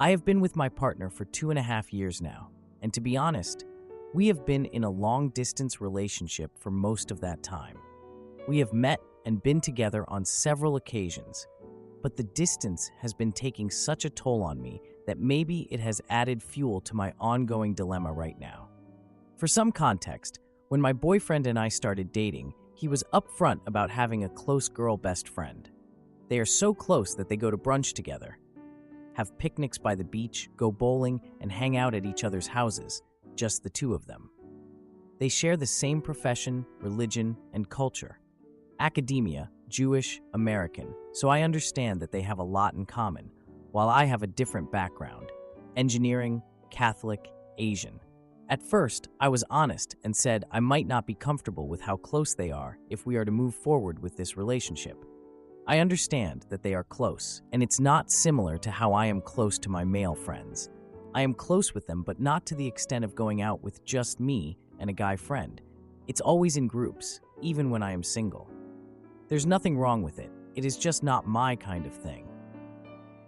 I have been with my partner for 2.5 years now, and to be honest, we have been in a long-distance relationship for most of that time. We have met and been together on several occasions, but the distance has been taking such a toll on me that maybe it has added fuel to my ongoing dilemma right now. For some context, when my boyfriend and I started dating, he was upfront about having a close girl best friend. They are so close that they go to brunch together, have picnics by the beach, go bowling, and hang out at each other's houses, just the two of them. They share the same profession, religion, and culture. Academia, Jewish, American, so I understand that they have a lot in common, while I have a different background: engineering, Catholic, Asian. At first, I was honest and said I might not be comfortable with how close they are if we are to move forward with this relationship. I understand that they are close, and it's not similar to how I am close to my male friends. I am close with them, but not to the extent of going out with just me and a guy friend. It's always in groups, even when I am single. There's nothing wrong with it. It is just not my kind of thing.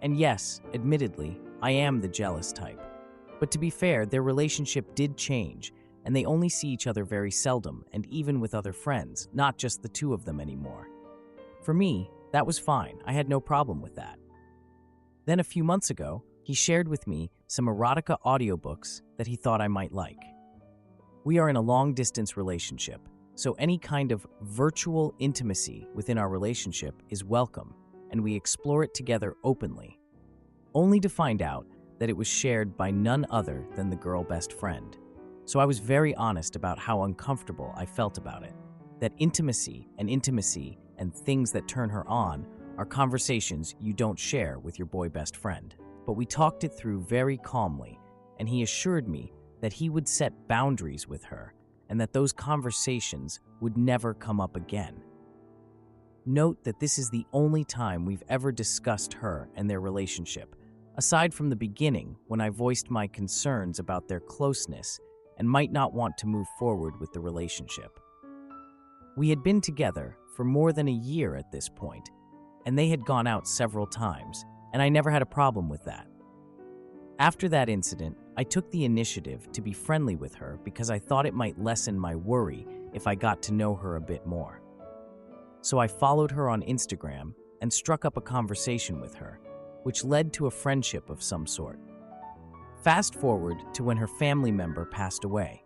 And yes, admittedly, I am the jealous type. But to be fair, their relationship did change, and they only see each other very seldom, and even with other friends, not just the two of them anymore. For me, that was fine. I had no problem with that. Then a few months ago, he shared with me some erotica audiobooks that he thought I might like. We are in a long-distance relationship, so any kind of virtual intimacy within our relationship is welcome, and we explore it together openly, only to find out that it was shared by none other than the girl best friend. So I was very honest about how uncomfortable I felt about it, that intimacy and things that turn her on are conversations you don't share with your boy best friend. But we talked it through very calmly, and he assured me that he would set boundaries with her and that those conversations would never come up again. Note that this is the only time we've ever discussed her and their relationship, aside from the beginning when I voiced my concerns about their closeness and might not want to move forward with the relationship. We had been together for more than a year at this point, and they had gone out several times, and I never had a problem with that. After that incident, I took the initiative to be friendly with her because I thought it might lessen my worry if I got to know her a bit more. So I followed her on Instagram and struck up a conversation with her, which led to a friendship of some sort. Fast forward to when her family member passed away.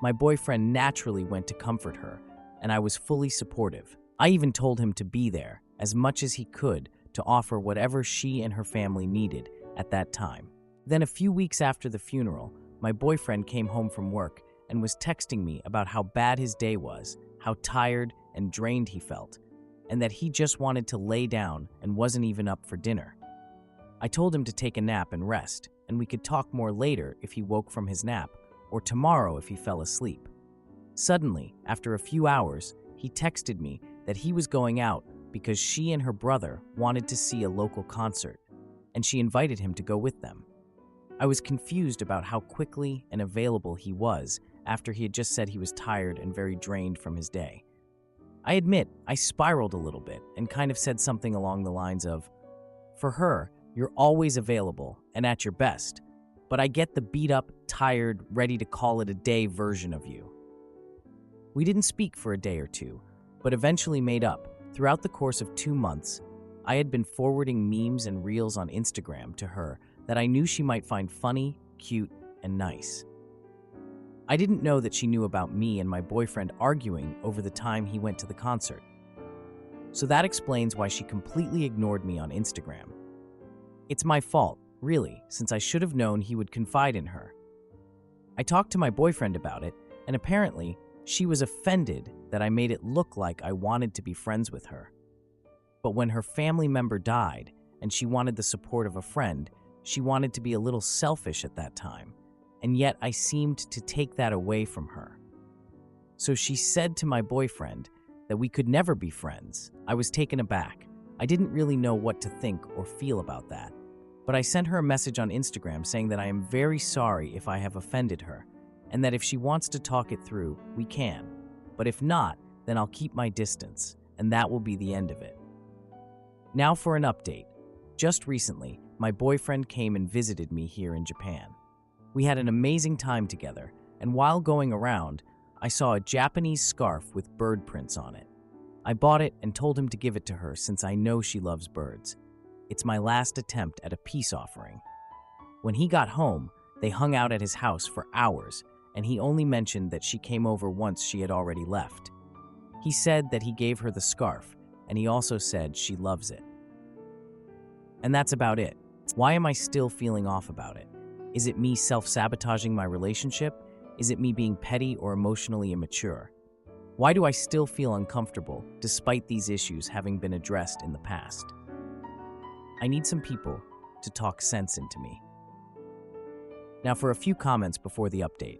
My boyfriend naturally went to comfort her, and I was fully supportive. I even told him to be there as much as he could to offer whatever she and her family needed at that time. Then a few weeks after the funeral, my boyfriend came home from work and was texting me about how bad his day was, how tired and drained he felt, and that he just wanted to lay down and wasn't even up for dinner. I told him to take a nap and rest, and we could talk more later if he woke from his nap, or tomorrow if he fell asleep. Suddenly, after a few hours, he texted me that he was going out because she and her brother wanted to see a local concert, and she invited him to go with them. I was confused about how quickly and available he was after he had just said he was tired and very drained from his day. I admit, I spiraled a little bit and kind of said something along the lines of, "For her, you're always available and at your best, but I get the beat up, tired, ready to call it a day version of you." We didn't speak for a day or two, but eventually made up. Throughout the course of 2 months, I had been forwarding memes and reels on Instagram to her that I knew she might find funny, cute, and nice. I didn't know that she knew about me and my boyfriend arguing over the time he went to the concert. So that explains why she completely ignored me on Instagram. It's my fault, really, since I should have known he would confide in her. I talked to my boyfriend about it, and apparently, she was offended that I made it look like I wanted to be friends with her. But when her family member died and she wanted the support of a friend, she wanted to be a little selfish at that time, and yet I seemed to take that away from her. So she said to my boyfriend that we could never be friends. I was taken aback. I didn't really know what to think or feel about that, but I sent her a message on Instagram saying that I am very sorry if I have offended her, and that if she wants to talk it through, we can. But if not, then I'll keep my distance, and that will be the end of it. Now for an update. Just recently, my boyfriend came and visited me here in Japan. We had an amazing time together, and while going around, I saw a Japanese scarf with bird prints on it. I bought it and told him to give it to her since I know she loves birds. It's my last attempt at a peace offering. When he got home, they hung out at his house for hours, and he only mentioned that she came over once she had already left. He said that he gave her the scarf, and he also said she loves it. And that's about it. Why am I still feeling off about it? Is it me self-sabotaging my relationship? Is it me being petty or emotionally immature? Why do I still feel uncomfortable despite these issues having been addressed in the past? I need some people to talk sense into me. Now for a few comments before the update.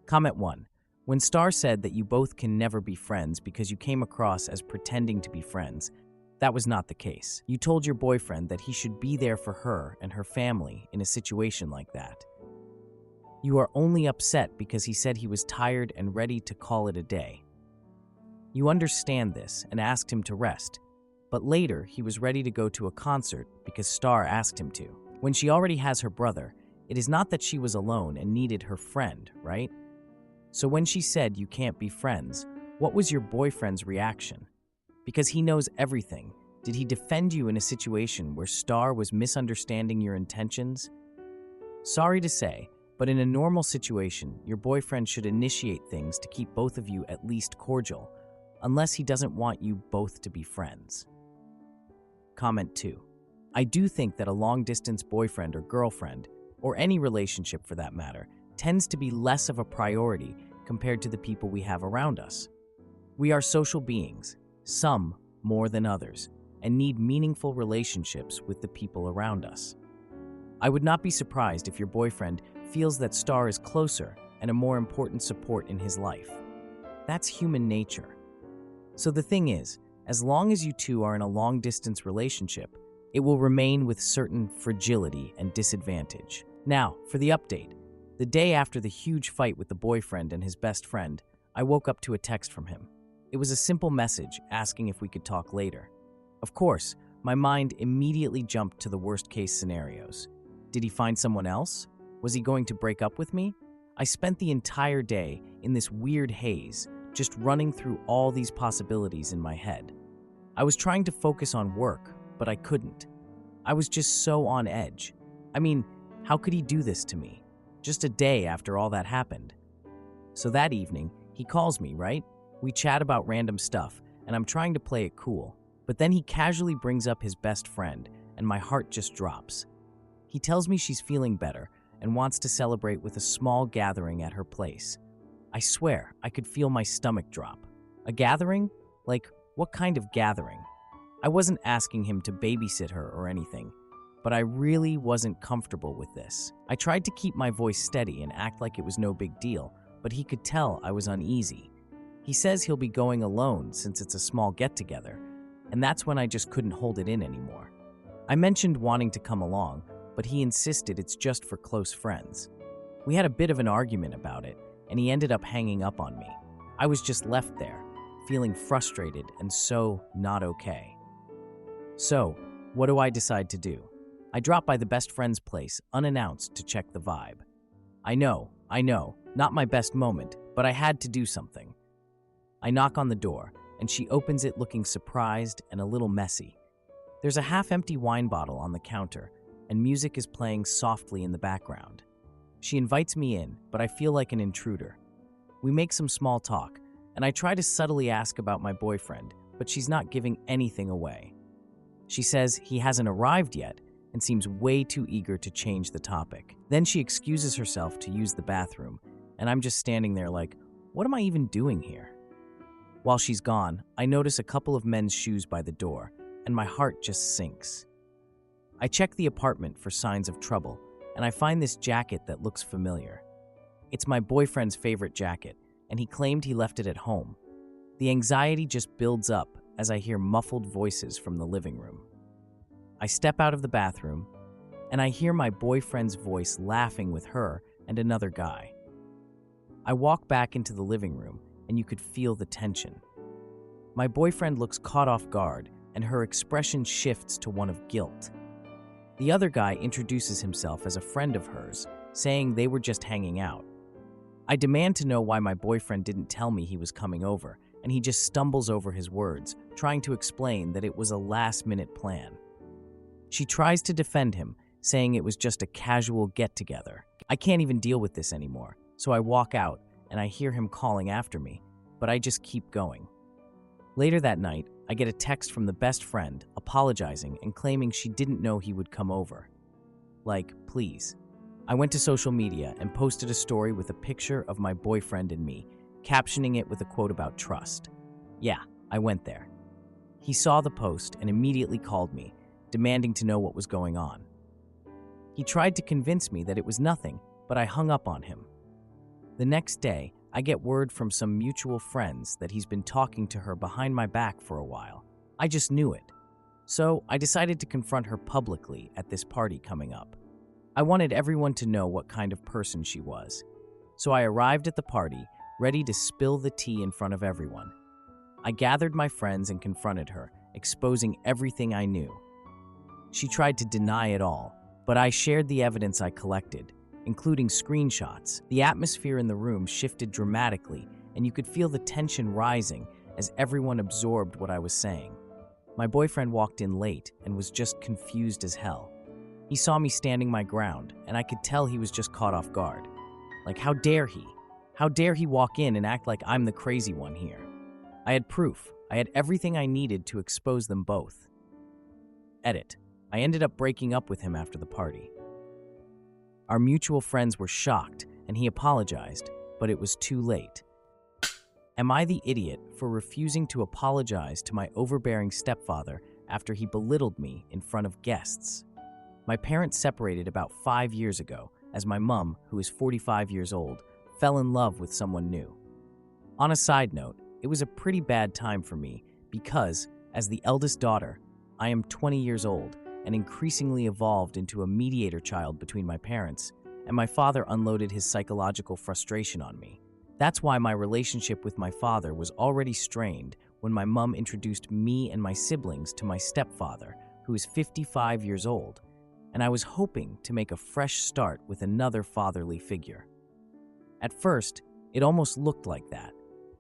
Comment 1. When Star said that you both can never be friends because you came across as pretending to be friends, that was not the case. You told your boyfriend that he should be there for her and her family in a situation like that. You are only upset because he said he was tired and ready to call it a day. You understand this and asked him to rest, but later he was ready to go to a concert because Star asked him to. When she already has her brother, it is not that she was alone and needed her friend, right? So when she said you can't be friends, what was your boyfriend's reaction? Because he knows everything, did he defend you in a situation where Star was misunderstanding your intentions? Sorry to say, but in a normal situation, your boyfriend should initiate things to keep both of you at least cordial, unless he doesn't want you both to be friends. Comment 2. I do think that a long-distance boyfriend or girlfriend, or any relationship for that matter, tends to be less of a priority compared to the people we have around us. We are social beings, some more than others, and need meaningful relationships with the people around us. I would not be surprised if your boyfriend feels that Star is closer and a more important support in his life. That's human nature. So the thing is, as long as you two are in a long-distance relationship, it will remain with certain fragility and disadvantage. Now, for the update. The day after the huge fight with the boyfriend and his best friend, I woke up to a text from him. It was a simple message asking if we could talk later. Of course, my mind immediately jumped to the worst-case scenarios. Did he find someone else? Was he going to break up with me? I spent the entire day in this weird haze, just running through all these possibilities in my head. I was trying to focus on work, but I couldn't. I was just so on edge. I mean, how could he do this to me? Just a day after all that happened. So that evening, he calls me, right? We chat about random stuff, and I'm trying to play it cool. But then he casually brings up his best friend, and my heart just drops. He tells me she's feeling better and wants to celebrate with a small gathering at her place. I swear, I could feel my stomach drop. A gathering? Like, what kind of gathering? I wasn't asking him to babysit her or anything, but I really wasn't comfortable with this. I tried to keep my voice steady and act like it was no big deal, but he could tell I was uneasy. He says he'll be going alone since it's a small get-together, and that's when I just couldn't hold it in anymore. I mentioned wanting to come along, but he insisted it's just for close friends. We had a bit of an argument about it, and he ended up hanging up on me. I was just left there, feeling frustrated and so not okay. So, what do I decide to do? I drop by the best friend's place unannounced to check the vibe. I know, not my best moment, but I had to do something. I knock on the door, and she opens it looking surprised and a little messy. There's a half-empty wine bottle on the counter, and music is playing softly in the background. She invites me in, but I feel like an intruder. We make some small talk, and I try to subtly ask about my boyfriend, but she's not giving anything away. She says he hasn't arrived yet and seems way too eager to change the topic. Then she excuses herself to use the bathroom, and I'm just standing there like, what am I even doing here? While she's gone, I notice a couple of men's shoes by the door, and my heart just sinks. I check the apartment for signs of trouble, and I find this jacket that looks familiar. It's my boyfriend's favorite jacket, and he claimed he left it at home. The anxiety just builds up as I hear muffled voices from the living room. I step out of the bathroom, and I hear my boyfriend's voice laughing with her and another guy. I walk back into the living room, and you could feel the tension. My boyfriend looks caught off guard, and her expression shifts to one of guilt. The other guy introduces himself as a friend of hers, saying they were just hanging out. I demand to know why my boyfriend didn't tell me he was coming over, and he just stumbles over his words, trying to explain that it was a last-minute plan. She tries to defend him, saying it was just a casual get-together. I can't even deal with this anymore, so I walk out, and I hear him calling after me, but I just keep going. Later that night, I get a text from the best friend, apologizing and claiming she didn't know he would come over. Like, please. I went to social media and posted a story with a picture of my boyfriend and me, captioning it with a quote about trust. Yeah, I went there. He saw the post and immediately called me, demanding to know what was going on. He tried to convince me that it was nothing, but I hung up on him. The next day, I get word from some mutual friends that he's been talking to her behind my back for a while. I just knew it. So I decided to confront her publicly at this party coming up. I wanted everyone to know what kind of person she was. So I arrived at the party, ready to spill the tea in front of everyone. I gathered my friends and confronted her, exposing everything I knew. She tried to deny it all, but I shared the evidence I collected, including screenshots. The atmosphere in the room shifted dramatically, and you could feel the tension rising as everyone absorbed what I was saying. My boyfriend walked in late and was just confused as hell. He saw me standing my ground, and I could tell he was just caught off guard. Like, how dare he? How dare he walk in and act like I'm the crazy one here? I had proof. I had everything I needed to expose them both. Edit. I ended up breaking up with him after the party. Our mutual friends were shocked, and he apologized, but it was too late. Am I the idiot for refusing to apologize to my overbearing stepfather after he belittled me in front of guests? My parents separated about 5 years ago, as my mom, who is 45 years old, fell in love with someone new. On a side note, it was a pretty bad time for me because, as the eldest daughter, I am 20 years old and increasingly evolved into a mediator child between my parents, and my father unloaded his psychological frustration on me. That's why my relationship with my father was already strained when my mom introduced me and my siblings to my stepfather, who is 55 years old, and I was hoping to make a fresh start with another fatherly figure. At first, it almost looked like that,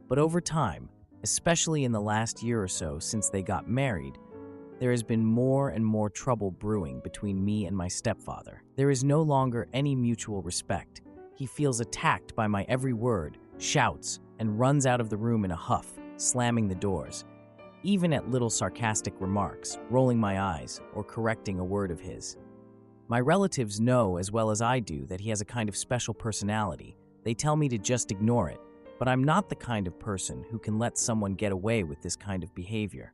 but over time, especially in the last year or so since they got married, there has been more and more trouble brewing between me and my stepfather. There is no longer any mutual respect. He feels attacked by my every word, shouts, and runs out of the room in a huff, slamming the doors, even at little sarcastic remarks, rolling my eyes, or correcting a word of his. My relatives know as well as I do that he has a kind of special personality. They tell me to just ignore it, but I'm not the kind of person who can let someone get away with this kind of behavior.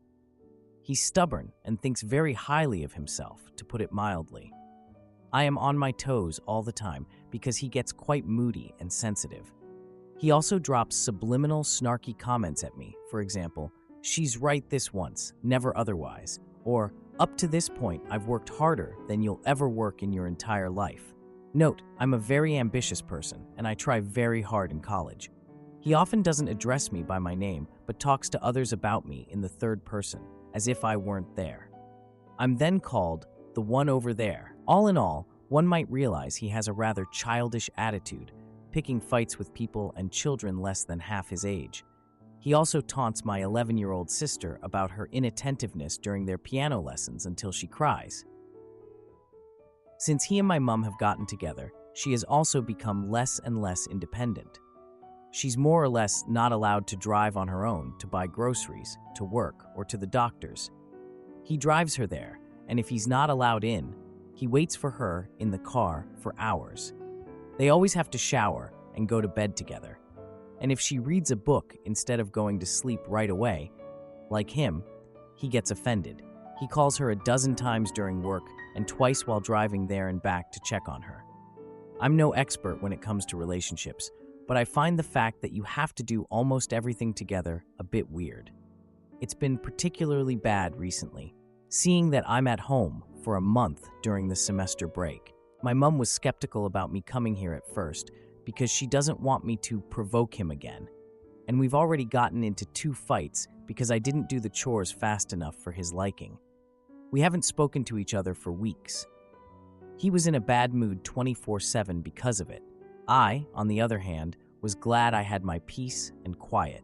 He's stubborn and thinks very highly of himself, to put it mildly. I am on my toes all the time because he gets quite moody and sensitive. He also drops subliminal, snarky comments at me. For example, "She's right this once, never otherwise," or "Up to this point, I've worked harder than you'll ever work in your entire life." Note, I'm a very ambitious person, and I try very hard in college. He often doesn't address me by my name, but talks to others about me in the third person, as if I weren't there. I'm then called the one over there. All in all, one might realize he has a rather childish attitude, picking fights with people and children less than half his age. He also taunts my 11-year-old sister about her inattentiveness during their piano lessons until she cries. Since he and my mom have gotten together, she has also become less and less independent. She's more or less not allowed to drive on her own to buy groceries, to work, or to the doctors. He drives her there, and if he's not allowed in, he waits for her in the car for hours. They always have to shower and go to bed together. And if she reads a book instead of going to sleep right away, like him, he gets offended. He calls her a dozen times during work and twice while driving there and back to check on her. I'm no expert when it comes to relationships, but I find the fact that you have to do almost everything together a bit weird. It's been particularly bad recently, seeing that I'm at home for a month during the semester break. My mom was skeptical about me coming here at first because she doesn't want me to provoke him again, and we've already gotten into 2 fights because I didn't do the chores fast enough for his liking. We haven't spoken to each other for weeks. He was in a bad mood 24/7 because of it. I, on the other hand, was glad I had my peace and quiet.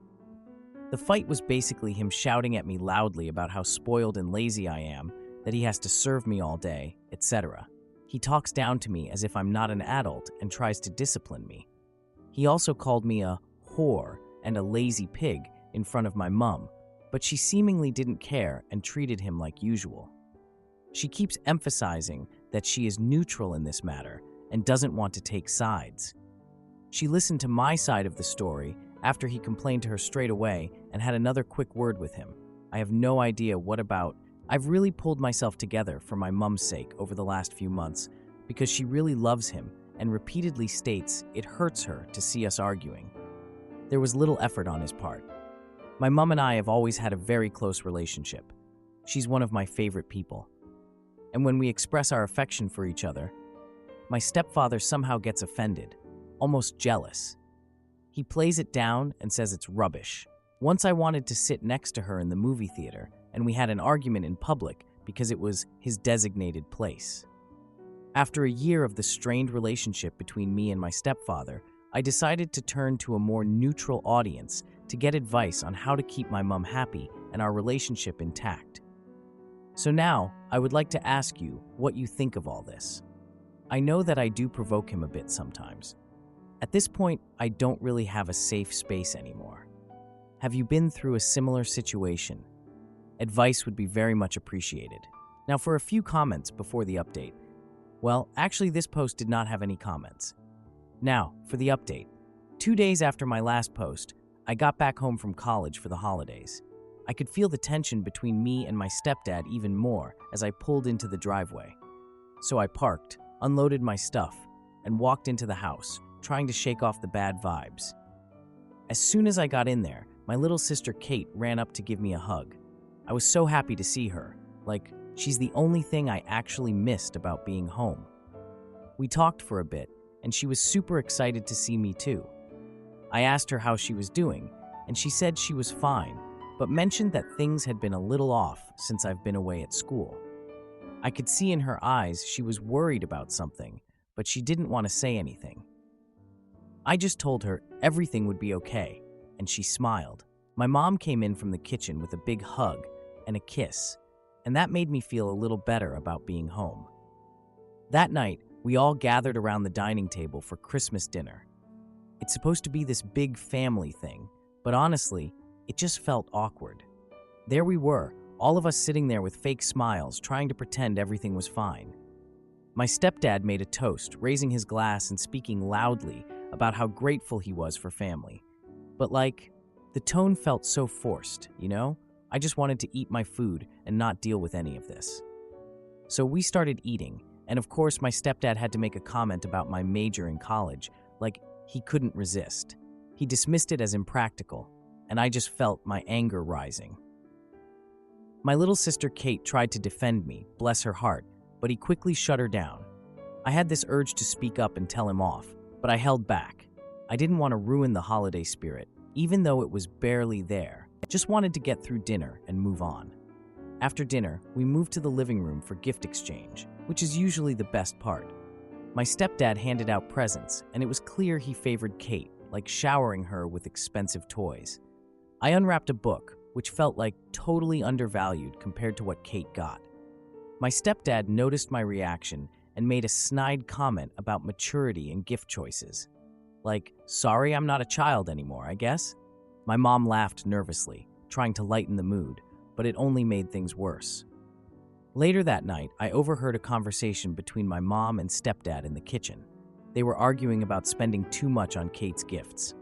The fight was basically him shouting at me loudly about how spoiled and lazy I am, that he has to serve me all day, etc. He talks down to me as if I'm not an adult and tries to discipline me. He also called me a whore and a lazy pig in front of my mum, but she seemingly didn't care and treated him like usual. She keeps emphasizing that she is neutral in this matter and doesn't want to take sides. She listened to my side of the story after he complained to her straight away and had another quick word with him. I have no idea what about. I've really pulled myself together for my mum's sake over the last few months because she really loves him and repeatedly states it hurts her to see us arguing. There was little effort on his part. My mum and I have always had a very close relationship. She's one of my favorite people. And when we express our affection for each other, my stepfather somehow gets offended, almost jealous. He plays it down and says it's rubbish. Once I wanted to sit next to her in the movie theater, and we had an argument in public because it was his designated place. After a year of the strained relationship between me and my stepfather, I decided to turn to a more neutral audience to get advice on how to keep my mum happy and our relationship intact. So now, I would like to ask you what you think of all this. I know that I do provoke him a bit sometimes. At this point, I don't really have a safe space anymore. Have you been through a similar situation? Advice would be very much appreciated. Now, for a few comments before the update. Well, actually, this post did not have any comments. Now, for the update. 2 days after my last post, I got back home from college for the holidays. I could feel the tension between me and my stepdad even more as I pulled into the driveway. So I parked, unloaded my stuff, and walked into the house, trying to shake off the bad vibes. As soon as I got in there, my little sister Kate ran up to give me a hug. I was so happy to see her, like she's the only thing I actually missed about being home. We talked for a bit, and she was super excited to see me too. I asked her how she was doing, and she said she was fine, but mentioned that things had been a little off since I've been away at school. I could see in her eyes she was worried about something, but she didn't want to say anything. I just told her everything would be okay, and she smiled. My mom came in from the kitchen with a big hug and a kiss, and that made me feel a little better about being home. That night, we all gathered around the dining table for Christmas dinner. It's supposed to be this big family thing, but honestly, it just felt awkward. There we were, all of us sitting there with fake smiles, trying to pretend everything was fine. My stepdad made a toast, raising his glass and speaking loudly about how grateful he was for family. But the tone felt so forced, you know? I just wanted to eat my food and not deal with any of this. So we started eating, and of course my stepdad had to make a comment about my major in college, like he couldn't resist. He dismissed it as impractical, and I just felt my anger rising. My little sister Kate tried to defend me, bless her heart, but he quickly shut her down. I had this urge to speak up and tell him off, but I held back. I didn't want to ruin the holiday spirit, even though it was barely there. I just wanted to get through dinner and move on. After dinner, we moved to the living room for gift exchange, which is usually the best part. My stepdad handed out presents, and it was clear he favored Kate, like showering her with expensive toys. I unwrapped a book, which felt like totally undervalued compared to what Kate got. My stepdad noticed my reaction and made a snide comment about maturity and gift choices. Like, sorry I'm not a child anymore, I guess? My mom laughed nervously, trying to lighten the mood, but it only made things worse. Later that night, I overheard a conversation between my mom and stepdad in the kitchen. They were arguing about spending too much on Kate's gifts.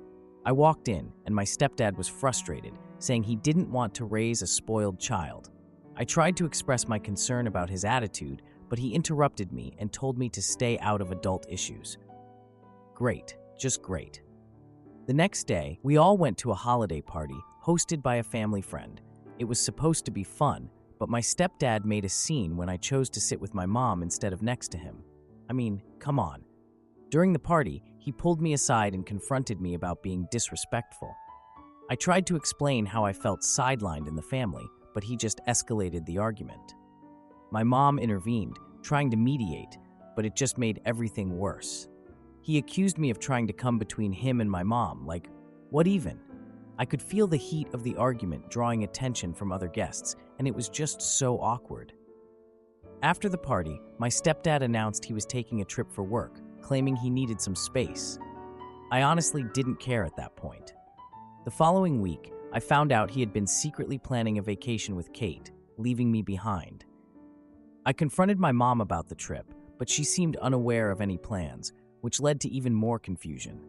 I walked in, and my stepdad was frustrated, saying he didn't want to raise a spoiled child. I tried to express my concern about his attitude, but he interrupted me and told me to stay out of adult issues. Great, just great. The next day, we all went to a holiday party hosted by a family friend. It was supposed to be fun, but my stepdad made a scene when I chose to sit with my mom instead of next to him. I mean, come on. During the party, he pulled me aside and confronted me about being disrespectful. I tried to explain how I felt sidelined in the family, but he just escalated the argument. My mom intervened, trying to mediate, but it just made everything worse. He accused me of trying to come between him and my mom, like, what even? I could feel the heat of the argument drawing attention from other guests, and it was just so awkward. After the party, my stepdad announced he was taking a trip for work, claiming he needed some space. I honestly didn't care at that point. The following week, I found out he had been secretly planning a vacation with Kate, leaving me behind. I confronted my mom about the trip, but she seemed unaware of any plans, which led to even more confusion.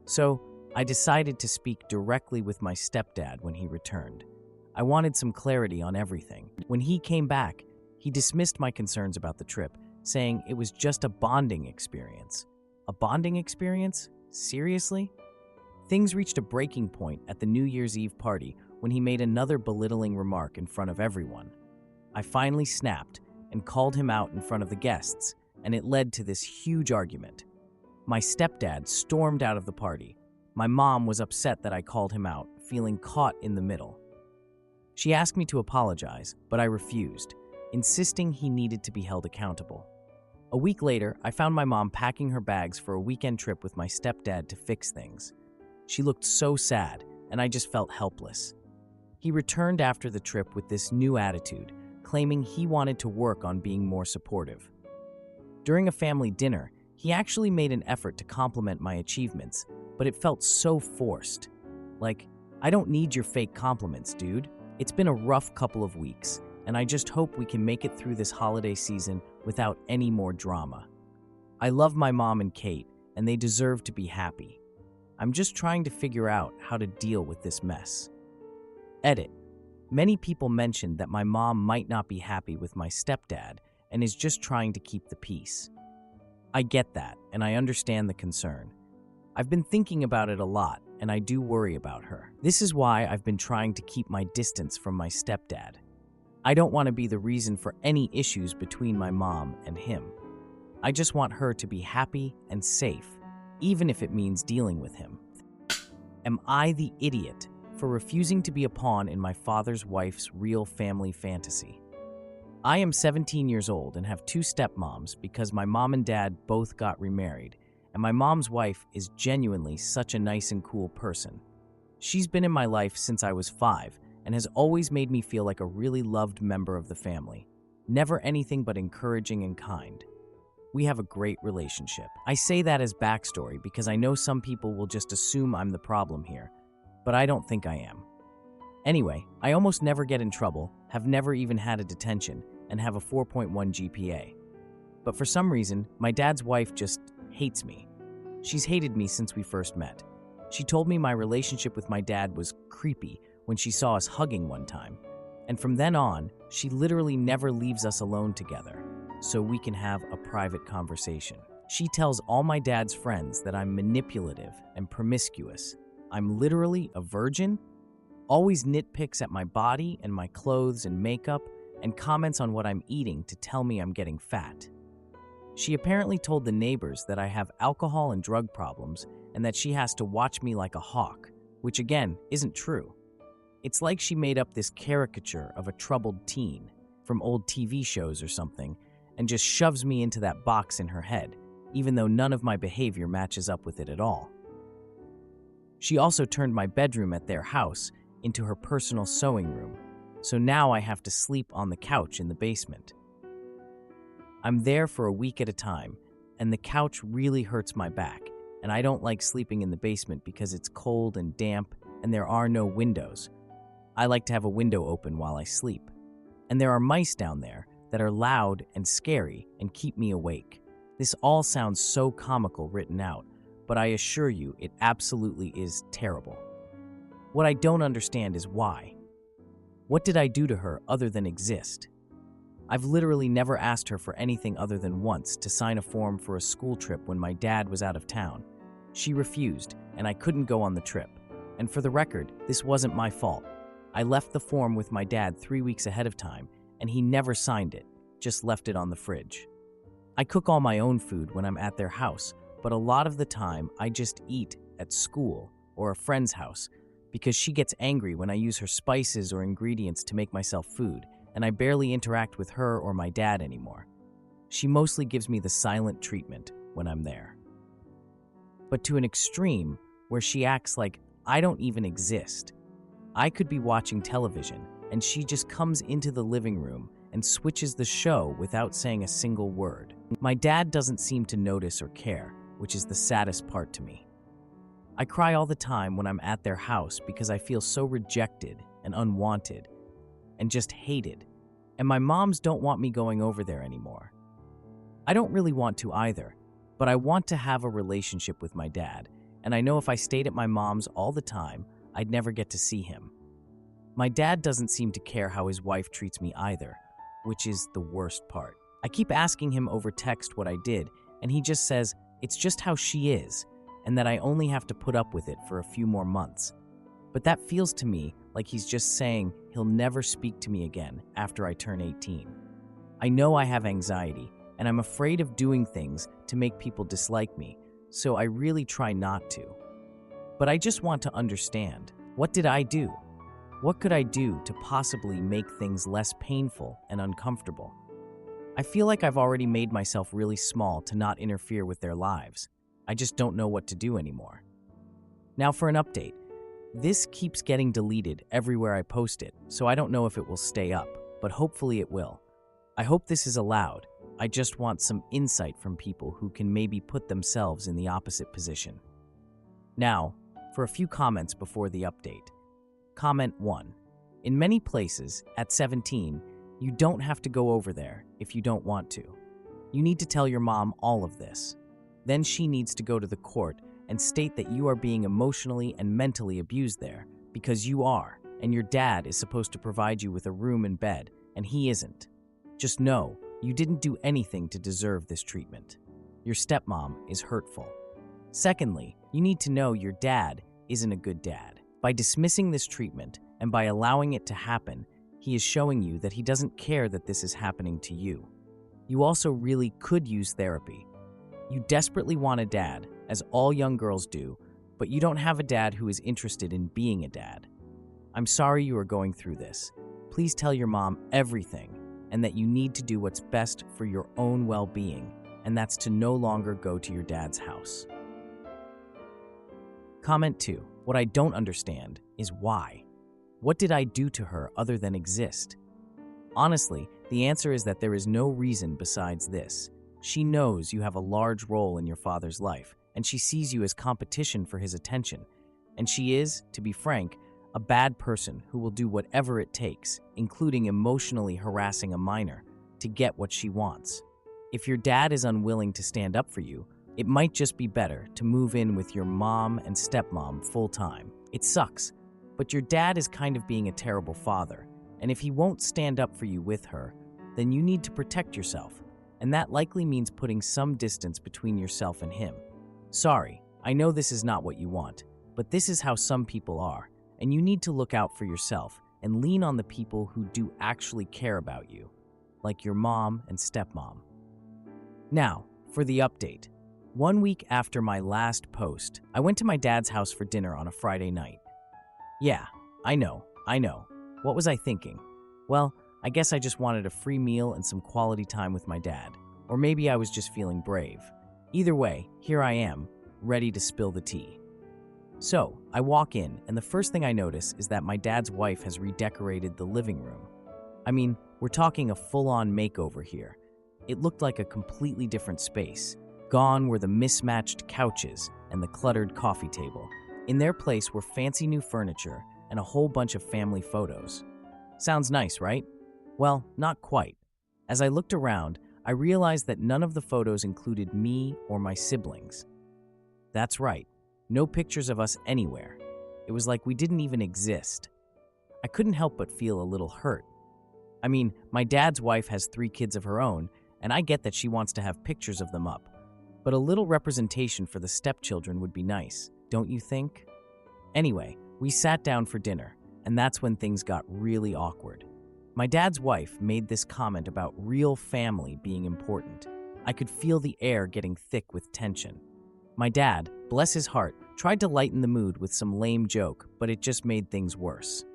So, I decided to speak directly with my stepdad when he returned. I wanted some clarity on everything. When he came back, he dismissed my concerns about the trip, saying it was just a bonding experience. A bonding experience? Seriously? Things reached a breaking point at the New Year's Eve party when he made another belittling remark in front of everyone. I finally snapped and called him out in front of the guests, and it led to this huge argument. My stepdad stormed out of the party. My mom was upset that I called him out, feeling caught in the middle. She asked me to apologize, but I refused, insisting he needed to be held accountable. A week later, I found my mom packing her bags for a weekend trip with my stepdad to fix things. She looked so sad, and I just felt helpless. He returned after the trip with this new attitude, claiming he wanted to work on being more supportive. During a family dinner, he actually made an effort to compliment my achievements, but it felt so forced. Like, I don't need your fake compliments, dude. It's been a rough couple of weeks, and I just hope we can make it through this holiday season without any more drama. I love my mom and Kate, and they deserve to be happy. I'm just trying to figure out how to deal with this mess. Edit. Many people mentioned that my mom might not be happy with my stepdad and is just trying to keep the peace. I get that, and I understand the concern. I've been thinking about it a lot, and I do worry about her. This is why I've been trying to keep my distance from my stepdad. I don't want to be the reason for any issues between my mom and him. I just want her to be happy and safe, even if it means dealing with him. Am I the idiot for refusing to be a pawn in my father's wife's real family fantasy? I am 17 years old and have two stepmoms because my mom and dad both got remarried, and my mom's wife is genuinely such a nice and cool person. She's been in my life since I was 5 and has always made me feel like a really loved member of the family. Never anything but encouraging and kind. We have a great relationship. I say that as backstory because I know some people will just assume I'm the problem here, but I don't think I am. Anyway, I almost never get in trouble, have never even had a detention, and have a 4.1 GPA. But for some reason, my dad's wife just hates me. She's hated me since we first met. She told me my relationship with my dad was creepy when she saw us hugging one time. And from then on, she literally never leaves us alone together, so we can have a private conversation. She tells all my dad's friends that I'm manipulative and promiscuous. I'm literally a virgin, always nitpicks at my body and my clothes and makeup, and comments on what I'm eating to tell me I'm getting fat. She apparently told the neighbors that I have alcohol and drug problems and that she has to watch me like a hawk, which again, isn't true. It's like she made up this caricature of a troubled teen from old TV shows or something and just shoves me into that box in her head, even though none of my behavior matches up with it at all. She also turned my bedroom at their house into her personal sewing room, so now I have to sleep on the couch in the basement. I'm there for a week at a time, and the couch really hurts my back, and I don't like sleeping in the basement because it's cold and damp and there are no windows. I like to have a window open while I sleep. And there are mice down there that are loud and scary and keep me awake. This all sounds so comical written out, but I assure you it absolutely is terrible. What I don't understand is why. What did I do to her other than exist? I've literally never asked her for anything other than once to sign a form for a school trip when my dad was out of town. She refused, and I couldn't go on the trip. And for the record, this wasn't my fault. I left the form with my dad 3 weeks ahead of time, and he never signed it, just left it on the fridge. I cook all my own food when I'm at their house, but a lot of the time I just eat at school or a friend's house because she gets angry when I use her spices or ingredients to make myself food, and I barely interact with her or my dad anymore. she mostly gives me the silent treatment when I'm there. But to an extreme where she acts like I don't even exist. I could be watching television and she just comes into the living room and switches the show without saying a single word. My dad doesn't seem to notice or care, which is the saddest part to me. I cry all the time when I'm at their house because I feel so rejected and unwanted and just hated, and my moms don't want me going over there anymore. I don't really want to either, but I want to have a relationship with my dad, and I know if I stayed at my mom's all the time, I'd never get to see him. My dad doesn't seem to care how his wife treats me either, which is the worst part. I keep asking him over text what I did, and he just says it's just how she is, and that I only have to put up with it for a few more months. But that feels to me like he's just saying he'll never speak to me again after I turn 18. I know I have anxiety, and I'm afraid of doing things to make people dislike me, so I really try not to. But I just want to understand, what did I do? What could I do to possibly make things less painful and uncomfortable? I feel like I've already made myself really small to not interfere with their lives. I just don't know what to do anymore. Now for an update. This keeps getting deleted everywhere I post it, so I don't know if it will stay up, but hopefully it will. I hope this is allowed. I just want some insight from people who can maybe put themselves in the opposite position. Now, for a few comments before the update. Comment 1. In many places, at 17, you don't have to go over there if you don't want to. You need to tell your mom all of this. Then she needs to go to the court and state that you are being emotionally and mentally abused there, because you are, and your dad is supposed to provide you with a room and bed, and he isn't. Just know, you didn't do anything to deserve this treatment. Your stepmom is hurtful. Secondly, you need to know your dad isn't a good dad. By dismissing this treatment and by allowing it to happen, he is showing you that he doesn't care that this is happening to you. You also really could use therapy. You desperately want a dad, as all young girls do, but you don't have a dad who is interested in being a dad. I'm sorry you are going through this. Please tell your mom everything, and that you need to do what's best for your own well-being, and that's to no longer go to your dad's house. Comment 2. What I don't understand is why. What did I do to her other than exist? Honestly, the answer is that there is no reason besides this. She knows you have a large role in your father's life, and she sees you as competition for his attention. And she is, to be frank, a bad person who will do whatever it takes, including emotionally harassing a minor, to get what she wants. If your dad is unwilling to stand up for you, it might just be better to move in with your mom and stepmom full-time. It sucks, but your dad is kind of being a terrible father, and if he won't stand up for you with her, then you need to protect yourself, and that likely means putting some distance between yourself and him. Sorry, I know this is not what you want, but this is how some people are, and you need to look out for yourself and lean on the people who do actually care about you, like your mom and stepmom. Now, for the update. 1 week after my last post, I went to my dad's house for dinner on a Friday night. Yeah, I know. What was I thinking? Well, I guess I just wanted a free meal and some quality time with my dad. Or maybe I was just feeling brave. Either way, here I am, ready to spill the tea. So, I walk in, and the first thing I notice is that my dad's wife has redecorated the living room. I mean, we're talking a full-on makeover here. It looked like a completely different space. Gone were the mismatched couches and the cluttered coffee table. In their place were fancy new furniture and a whole bunch of family photos. Sounds nice, right? Well, not quite. As I looked around, I realized that none of the photos included me or my siblings. That's right, no pictures of us anywhere. It was like we didn't even exist. I couldn't help but feel a little hurt. I mean, my dad's wife has 3 kids of her own, and I get that she wants to have pictures of them up. But a little representation for the stepchildren would be nice, don't you think? Anyway, we sat down for dinner, and that's when things got really awkward. My dad's wife made this comment about real family being important. I could feel the air getting thick with tension. My dad, bless his heart, tried to lighten the mood with some lame joke, but it just made things worse.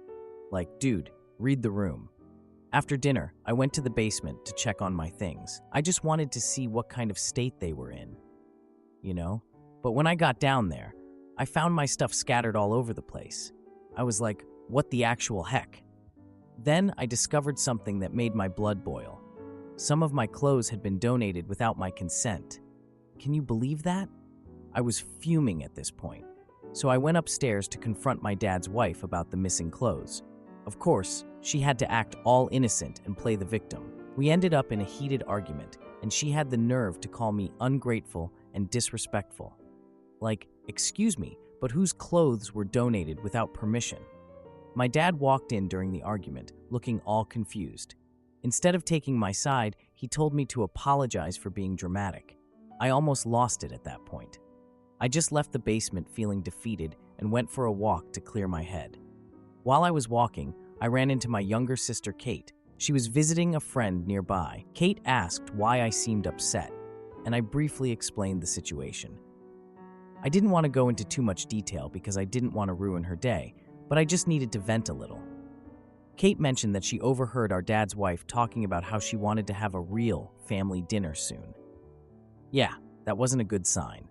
Like, dude, read the room. After dinner, I went to the basement to check on my things. I just wanted to see what kind of state they were in, you know? But when I got down there, I found my stuff scattered all over the place. I was like, what the actual heck? Then I discovered something that made my blood boil. Some of my clothes had been donated without my consent. Can you believe that? I was fuming at this point, so I went upstairs to confront my dad's wife about the missing clothes. Of course, she had to act all innocent and play the victim. We ended up in a heated argument, and she had the nerve to call me ungrateful and disrespectful. Like, excuse me, but whose clothes were donated without permission? My dad walked in during the argument, looking all confused. Instead of taking my side, he told me to apologize for being dramatic. I almost lost it at that point. I just left the basement feeling defeated and went for a walk to clear my head. While I was walking, I ran into my younger sister, Kate. She was visiting a friend nearby. Kate asked why I seemed upset, and I briefly explained the situation. I didn't want to go into too much detail because I didn't want to ruin her day, but I just needed to vent a little. Kate mentioned that she overheard our dad's wife talking about how she wanted to have a real family dinner soon. Yeah, that wasn't a good sign.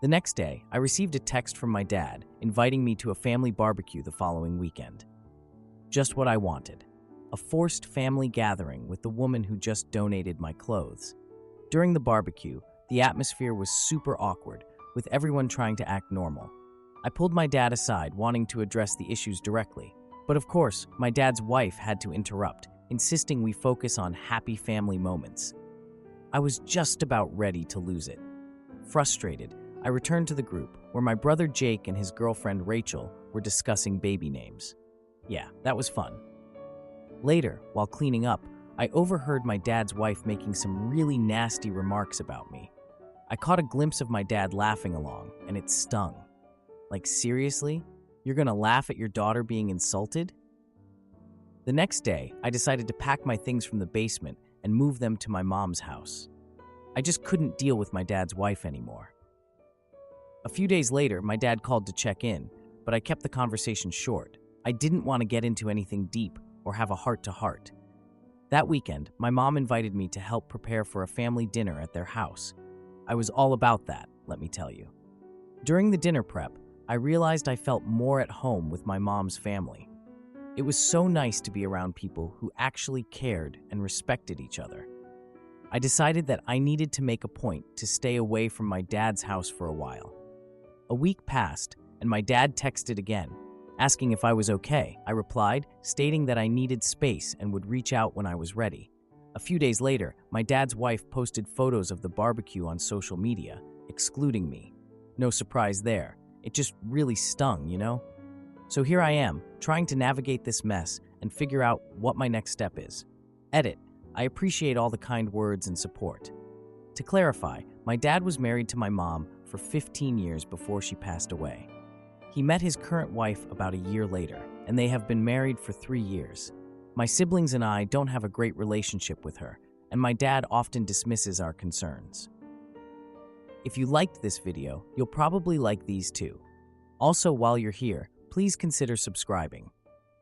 The next day, I received a text from my dad inviting me to a family barbecue the following weekend. Just what I wanted. A forced family gathering with the woman who just donated my clothes. During the barbecue, the atmosphere was super awkward, with everyone trying to act normal. I pulled my dad aside, wanting to address the issues directly. But of course, my dad's wife had to interrupt, insisting we focus on happy family moments. I was just about ready to lose it. Frustrated, I returned to the group, where my brother Jake and his girlfriend Rachel were discussing baby names. Yeah, that was fun. Later, while cleaning up, I overheard my dad's wife making some really nasty remarks about me. I caught a glimpse of my dad laughing along, and it stung. Like, seriously? You're gonna laugh at your daughter being insulted? The next day, I decided to pack my things from the basement and move them to my mom's house. I just couldn't deal with my dad's wife anymore. A few days later, my dad called to check in, but I kept the conversation short. I didn't want to get into anything deep or have a heart-to-heart. That weekend, my mom invited me to help prepare for a family dinner at their house. I was all about that, let me tell you. During the dinner prep, I realized I felt more at home with my mom's family. It was so nice to be around people who actually cared and respected each other. I decided that I needed to make a point to stay away from my dad's house for a while. A week passed, and my dad texted again, asking if I was okay. I replied, stating that I needed space and would reach out when I was ready. A few days later, my dad's wife posted photos of the barbecue on social media, excluding me. No surprise there. It just really stung, you know? So here I am, trying to navigate this mess and figure out what my next step is. Edit. I appreciate all the kind words and support. To clarify, my dad was married to my mom for 15 years before she passed away. He met his current wife about a year later, and they have been married for 3 years. My siblings and I don't have a great relationship with her, and my dad often dismisses our concerns. If you liked this video, you'll probably like these too. Also, while you're here, please consider subscribing.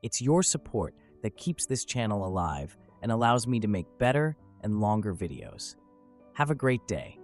It's your support that keeps this channel alive and allows me to make better and longer videos. Have a great day.